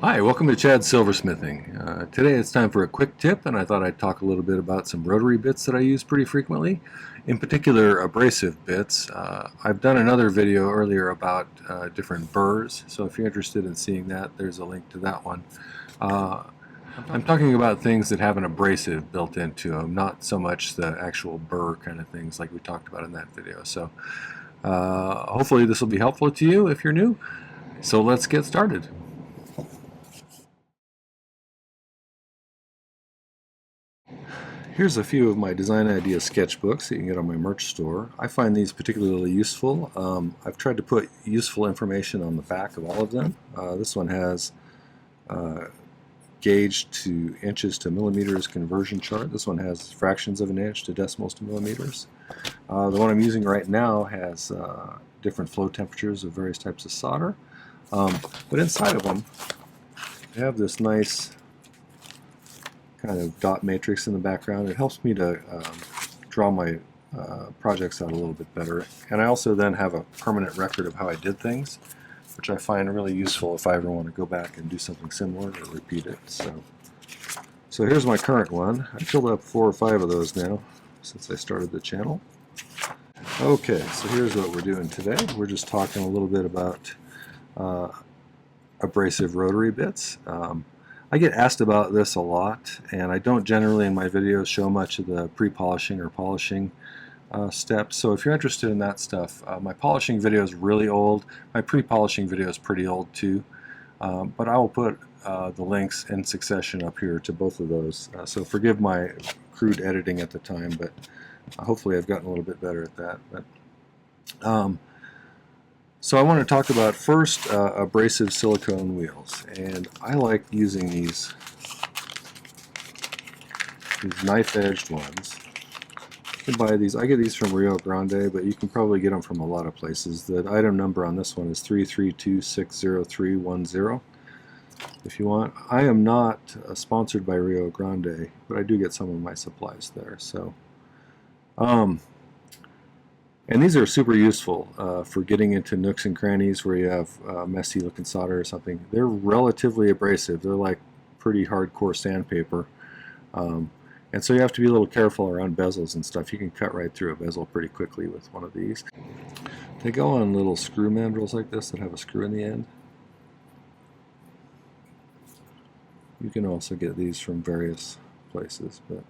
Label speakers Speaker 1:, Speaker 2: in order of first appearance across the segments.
Speaker 1: Hi, welcome to Chad's Silversmithing. Today it's time for a quick tip, and I thought I'd talk a little bit about some rotary bits that I use pretty frequently, in particular abrasive bits. I've done another video earlier about different burrs, so if you're interested in seeing that, there's a link to that one. I'm talking about things that have an abrasive built into them, not so much the actual burr kind of things like we talked about in that video. So hopefully this will be helpful to you if you're new. So let's get started. Here's a few of my design idea sketchbooks that you can get on my merch store. I find these particularly useful. I've tried to put useful information on the back of all of them. This one has gauge to inches to millimeters conversion chart. This one has fractions of an inch to decimals to millimeters. The one I'm using right now has different flow temperatures of various types of solder. But inside of them, they have this nice kind of dot matrix in the background. It helps me to draw my projects out a little bit better. And I also then have a permanent record of how I did things, which I find really useful if I ever want to go back and do something similar or repeat it. So here's my current one. I filled up 4 or 5 of those now since I started the channel. Okay, so here's what we're doing today. We're just talking a little bit about abrasive rotary bits. I get asked about this a lot, and I don't generally in my videos show much of the pre-polishing or polishing steps. So if you're interested in that stuff, my polishing video is really old. My pre-polishing video is pretty old too. But I will put the links in succession up here to both of those. So forgive my crude editing at the time, but hopefully I've gotten a little bit better at that. So I want to talk about first abrasive silicone wheels, and I like using these knife-edged ones. You can buy these. I get these from Rio Grande, but you can probably get them from a lot of places. The item number on this one is 332-60310. If you want, I am not sponsored by Rio Grande, but I do get some of my supplies there. So. And these are super useful for getting into nooks and crannies where you have messy looking solder or something. They're relatively abrasive. They're like pretty hardcore sandpaper. And so you have to be a little careful around bezels and stuff. You can cut right through a bezel pretty quickly with one of these. They go on little screw mandrels like this that have a screw in the end. You can also get these from various places, but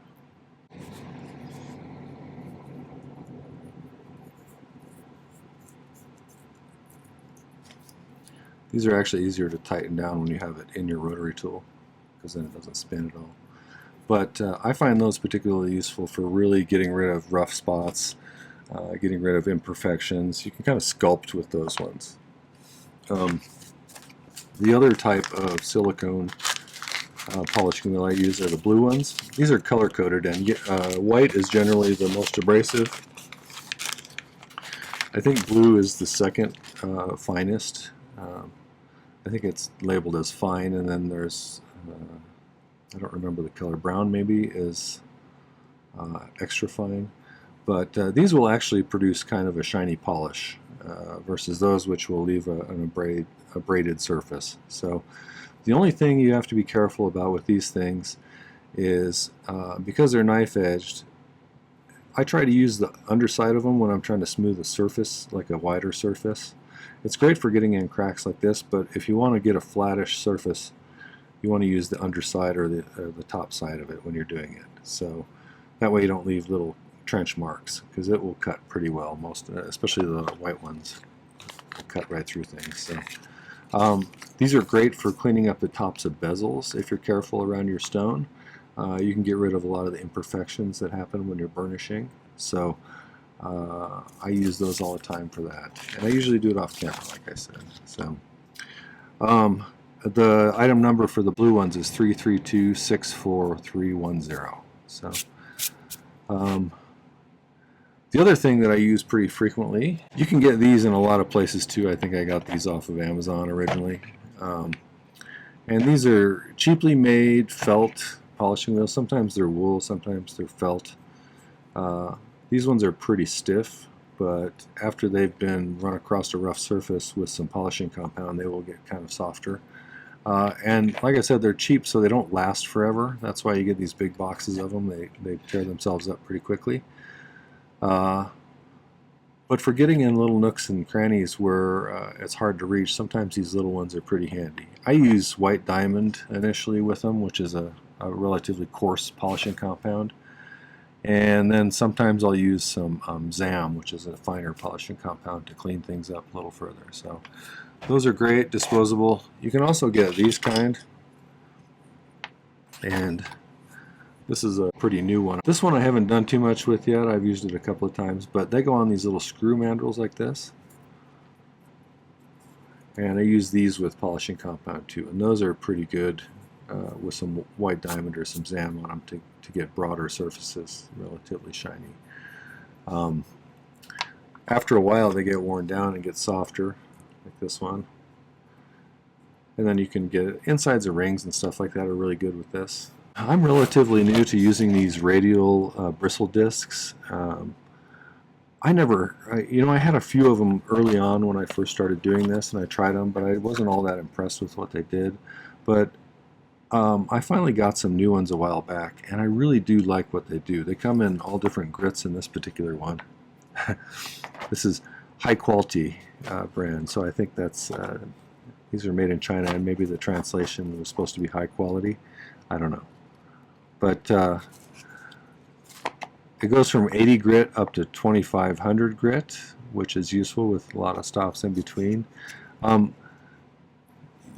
Speaker 1: these are actually easier to tighten down when you have it in your rotary tool, because then it doesn't spin at all. But I find those particularly useful for really getting rid of rough spots, getting rid of imperfections. You can kind of sculpt with those ones. The other type of silicone polishing wheel I use are the blue ones. These are color-coded, and white is generally the most abrasive. I think blue is the second finest. I think it's labeled as fine, and then there's, I don't remember the color, brown maybe is extra fine. But these will actually produce kind of a shiny polish versus those which will leave an abraded surface. So the only thing you have to be careful about with these things is because they're knife-edged, I try to use the underside of them when I'm trying to smooth a surface, like a wider surface. It's great for getting in cracks like this, but if you want to get a flattish surface, you want to use the underside or the top side of it when you're doing it. So that way you don't leave little trench marks, because it will cut pretty well, especially the white ones will cut right through things. So these are great for cleaning up the tops of bezels if you're careful around your stone. You can get rid of a lot of the imperfections that happen when you're burnishing. So I use those all the time for that, and I usually do it off camera, like I said. So the item number for the blue ones is 332-64310. So the other thing that I use pretty frequently, you can get these in a lot of places too. I think I got these off of Amazon originally, and these are cheaply made felt polishing wheels. Sometimes they're wool, sometimes they're felt. These ones are pretty stiff, but after they've been run across a rough surface with some polishing compound, they will get kind of softer. And like I said, they're cheap, so they don't last forever. That's why you get these big boxes of them. They tear themselves up pretty quickly. But for getting in little nooks and crannies where it's hard to reach, sometimes these little ones are pretty handy. I use white diamond initially with them, which is a relatively coarse polishing compound. And then sometimes I'll use some ZAM, which is a finer polishing compound, to clean things up a little further. So those are great, disposable. You can also get these kind, and this is a pretty new one. This one I haven't done too much with yet. I've used it a couple of times, but they go on these little screw mandrels like this. And I use these with polishing compound too, and those are pretty good with some white diamond or some ZAM on them to get broader surfaces, relatively shiny. After a while they get worn down and get softer, like this one. And then you can get insides of rings and stuff like that are really good with this. I'm relatively new to using these radial bristle discs. I had a few of them early on when I first started doing this, and I tried them, but I wasn't all that impressed with what they did. But I finally got some new ones a while back, and I really do like what they do. They come in all different grits in this particular one. This is high quality brand, so I think that's these are made in China, and maybe the translation was supposed to be high quality. I don't know. But it goes from 80 grit up to 2500 grit, which is useful with a lot of stops in between.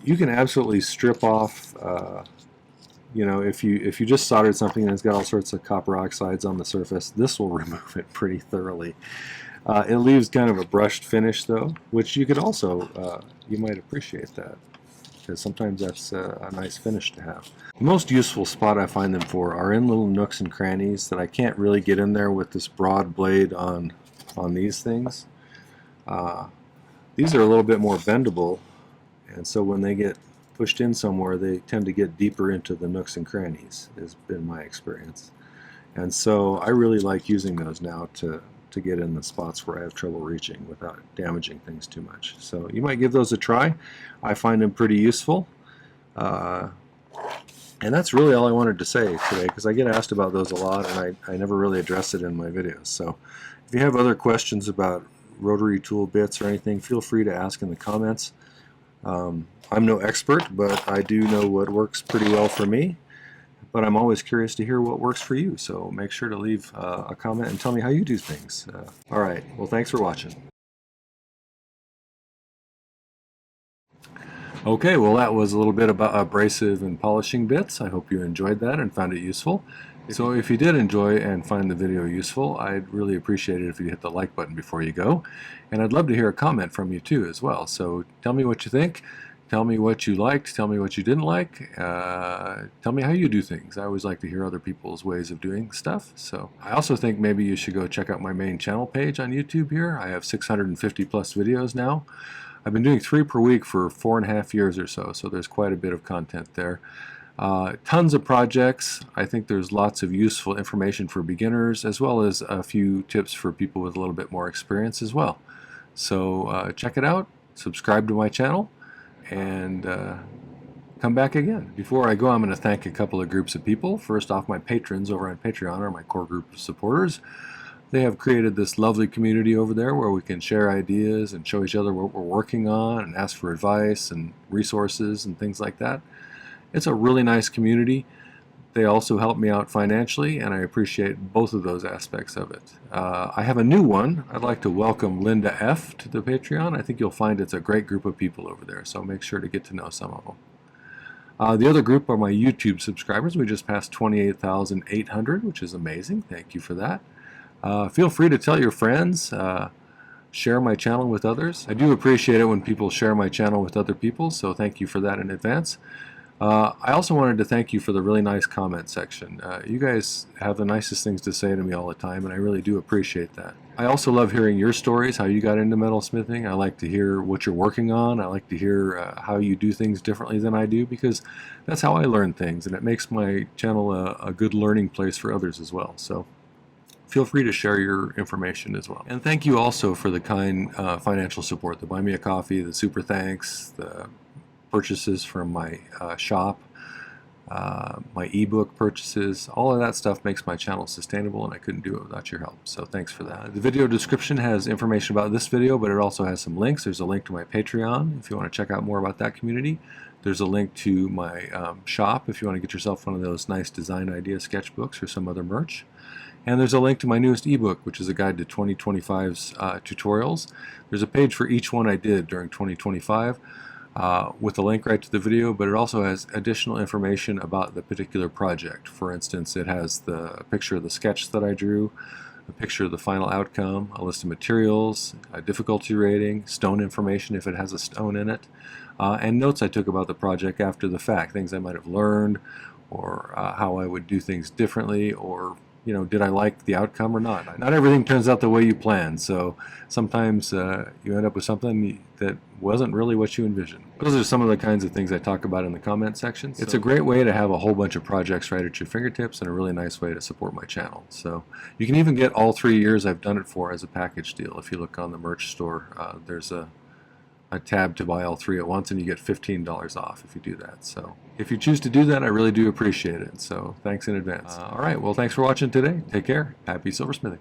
Speaker 1: You can absolutely strip off, if you just soldered something and it's got all sorts of copper oxides on the surface, this will remove it pretty thoroughly. It leaves kind of a brushed finish though, which you could also, you might appreciate that, because sometimes that's a nice finish to have. The most useful spot I find them for are in little nooks and crannies that I can't really get in there with this broad blade on these things. These are a little bit more bendable, and so when they get pushed in somewhere, they tend to get deeper into the nooks and crannies, has been my experience. And so I really like using those now to get in the spots where I have trouble reaching without damaging things too much. So you might give those a try. I find them pretty useful. And that's really all I wanted to say today, because I get asked about those a lot, and I never really address it in my videos. So if you have other questions about rotary tool bits or anything, feel free to ask in the comments. I'm no expert, but I do know what works pretty well for me. But I'm always curious to hear what works for you, so make sure to leave a comment and tell me how you do things. All right, well, thanks for watching. Okay, well, that was a little bit about abrasive and polishing bits. I hope you enjoyed that and found it useful. So if you did enjoy and find the video useful, I'd really appreciate it if you hit the like button before you go. And I'd love to hear a comment from you too as well. So tell me what you think. Tell me what you liked, tell me what you didn't like, tell me how you do things. I always like to hear other people's ways of doing stuff. So I also think maybe you should go check out my main channel page on YouTube here. I have 650 plus videos now. I've been doing 3 per week for 4.5 years or so, so there's quite a bit of content there. Tons of projects. I think there's lots of useful information for beginners, as well as a few tips for people with a little bit more experience as well. So check it out, subscribe to my channel, and come back again. Before I go, I'm going to thank a couple of groups of people. First off, my patrons over on Patreon are my core group of supporters. They have created this lovely community over there where we can share ideas and show each other what we're working on and ask for advice and resources and things like that. It's a really nice community. They also help me out financially, and I appreciate both of those aspects of it. I have a new one. I'd like to welcome Linda F. to the Patreon. I think you'll find it's a great group of people over there, so make sure to get to know some of them. The other group are my YouTube subscribers. We just passed 28,800, which is amazing. Thank you for that. Feel free to tell your friends, share my channel with others. I do appreciate it when people share my channel with other people, so thank you for that in advance. I also wanted to thank you for the really nice comment section. You guys have the nicest things to say to me all the time, and I really do appreciate that. I also love hearing your stories, how you got into metalsmithing. I like to hear what you're working on. I like to hear how you do things differently than I do, because that's how I learn things, and it makes my channel a good learning place for others as well. So feel free to share your information as well. And thank you also for the kind financial support, the Buy Me a Coffee, the Super Thanks, the purchases from my shop, my ebook purchases. All of that stuff makes my channel sustainable, and I couldn't do it without your help, so thanks for that. The video description has information about this video, but it also has some links. There's a link to my Patreon if you want to check out more about that community. There's a link to my shop if you want to get yourself one of those nice design idea sketchbooks or some other merch. And there's a link to my newest ebook, which is a guide to 2025's tutorials. There's a page for each one I did during 2025 with a link right to the video, but it also has additional information about the particular project. For instance, it has the picture of the sketch that I drew, a picture of the final outcome, a list of materials, a difficulty rating, stone information if it has a stone in it, and notes I took about the project after the fact, things I might have learned, or how I would do things differently, or did I like the outcome or not? Not everything turns out the way you plan, so sometimes you end up with something that wasn't really what you envisioned. Those are some of the kinds of things I talk about in the comment section. It's a great way to have a whole bunch of projects right at your fingertips, and a really nice way to support my channel. So you can even get all 3 years I've done it for as a package deal. If you look on the merch store, there's a tab to buy all 3 at once, and you get $15 off if you do that. So if you choose to do that, I really do appreciate it. So thanks in advance. All right, well, thanks for watching today. Take care. Happy silversmithing.